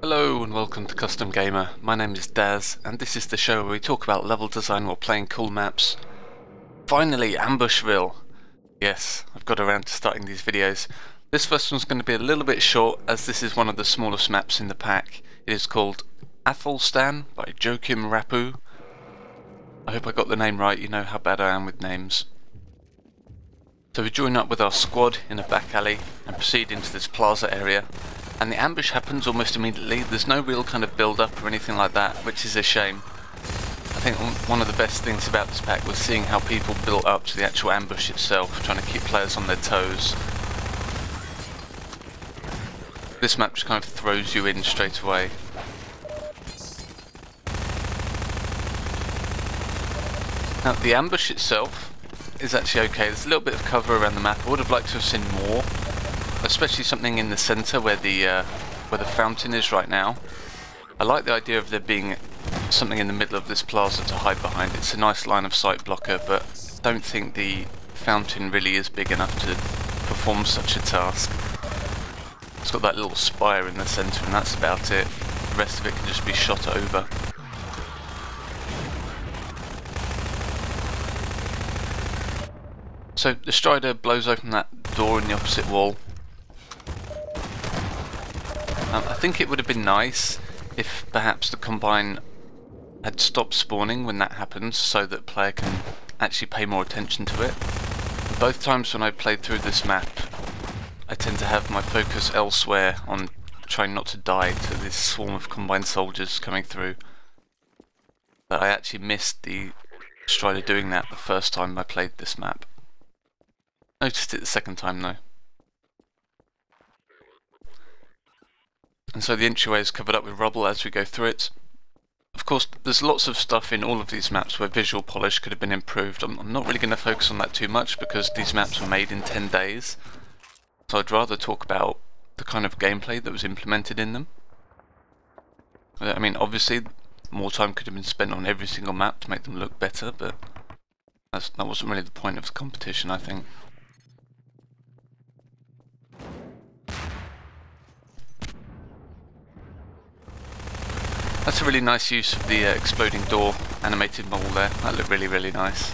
Hello and welcome to Custom Gamer. My name is Daz and this is the show where we talk about level design while playing cool maps. Finally, Ambushville! Yes, I've got around to starting these videos. This first one's going to be a little bit short as this is one of the smallest maps in the pack. It is called Athelstan by Joacim Rappu. I hope I got the name right, you know how bad I am with names. So we join up with our squad in a back alley and proceed into this plaza area. And the ambush happens almost immediately. There's no real kind of build up or anything like that, which is a shame. I think one of the best things about this pack was seeing how people built up to the actual ambush itself, trying to keep players on their toes. This map just kind of throws you in straight away. Now the ambush itself is actually okay. There's a little bit of cover around the map. I would have liked to have seen more, especially something in the centre where the fountain is right now. I like the idea of there being something in the middle of this plaza to hide behind. It's a nice line of sight blocker, but I don't think the fountain really is big enough to perform such a task. It's got that little spire in the centre and that's about it. The rest of it can just be shot over. So the Strider blows open that door in the opposite wall. I think it would have been nice if perhaps the Combine had stopped spawning when that happens so that player can actually pay more attention to it. Both times when I played through this map I tend to have my focus elsewhere on trying not to die to this swarm of Combine soldiers coming through. But I actually missed the Strider doing that the first time I played this map. Noticed it the second time though. And so the entryway is covered up with rubble as we go through it. Of course, there's lots of stuff in all of these maps where visual polish could have been improved. I'm not really going to focus on that too much because these maps were made in 10 days. So I'd rather talk about the kind of gameplay that was implemented in them. I mean, obviously, more time could have been spent on every single map to make them look better, but that wasn't really the point of the competition, I think. That's a really nice use of the exploding door animated model there. That looked really nice.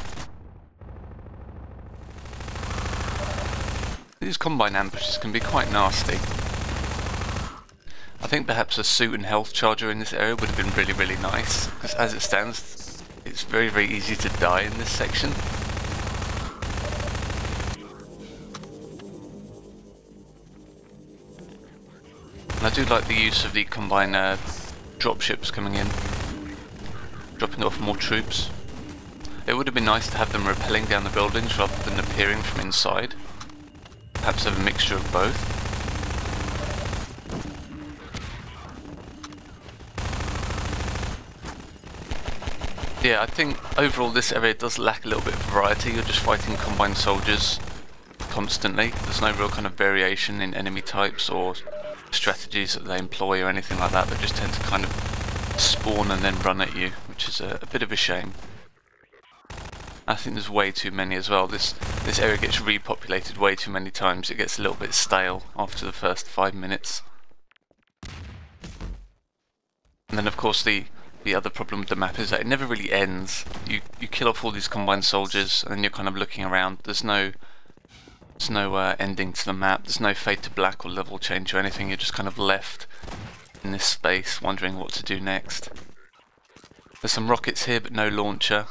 These Combine ambushes can be quite nasty. I think perhaps a suit and health charger in this area would have been really nice, because as it stands, it's very easy to die in this section. And I do like the use of the Combine dropships coming in, dropping off more troops. It would have been nice to have them rappelling down the buildings rather than appearing from inside. Perhaps have a mixture of both. Yeah, I think overall this area does lack a little bit of variety. You're just fighting Combine soldiers constantly. There's no real kind of variation in enemy types or strategies that they employ or anything like that. They just tend to kind of spawn and then run at you, which is a bit of a shame. I think there's way too many as well. This area gets repopulated way too many times. It gets a little bit stale after the first 5 minutes. And then of course the other problem with the map is that it never really ends. You kill off all these Combine soldiers and then you're kind of looking around. There's no ending to the map. There's no fade to black or level change or anything. You're just kind of left in this space wondering what to do next. There's some rockets here but no launcher.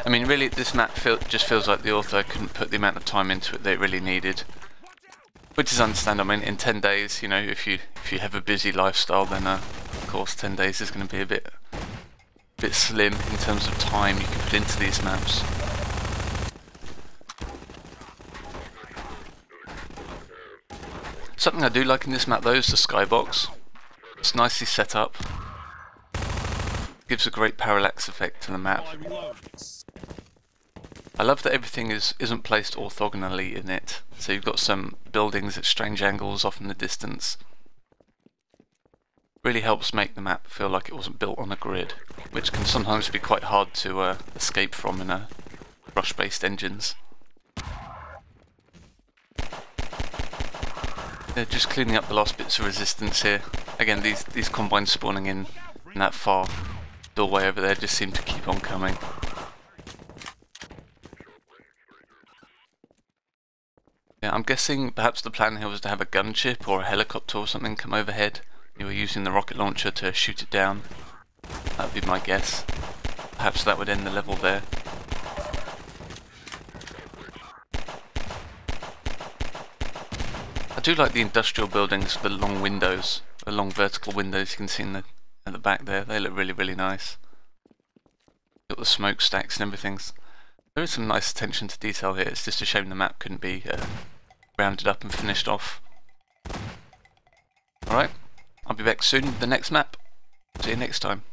I mean, really this map just feels like the author couldn't put the amount of time into it they really needed, which is understandable. I mean, in 10 days, you know, if you have a busy lifestyle, then of course 10 days is going to be a bit slim in terms of time you can put into these maps. Something I do like in this map though is the skybox. It's nicely set up. Gives a great parallax effect to the map. I love that everything isn't placed orthogonally in it. So you've got some buildings at strange angles off in the distance. Really helps make the map feel like it wasn't built on a grid, which can sometimes be quite hard to escape from in brush-based engines. They're just cleaning up the last bits of resistance here. Again, these combines spawning in that far doorway over there just seem to keep on coming. Yeah, I'm guessing perhaps the plan here was to have a gunship or a helicopter or something come overhead. You were using the rocket launcher to shoot it down. That would be my guess. Perhaps that would end the level there. I do like the industrial buildings with the long windows, the long vertical windows you can see at the back there. They look really, really nice. Got the smokestacks and everything. There is some nice attention to detail here. It's just a shame the map couldn't be rounded up and finished off. Alright, I'll be back soon with the next map. See you next time.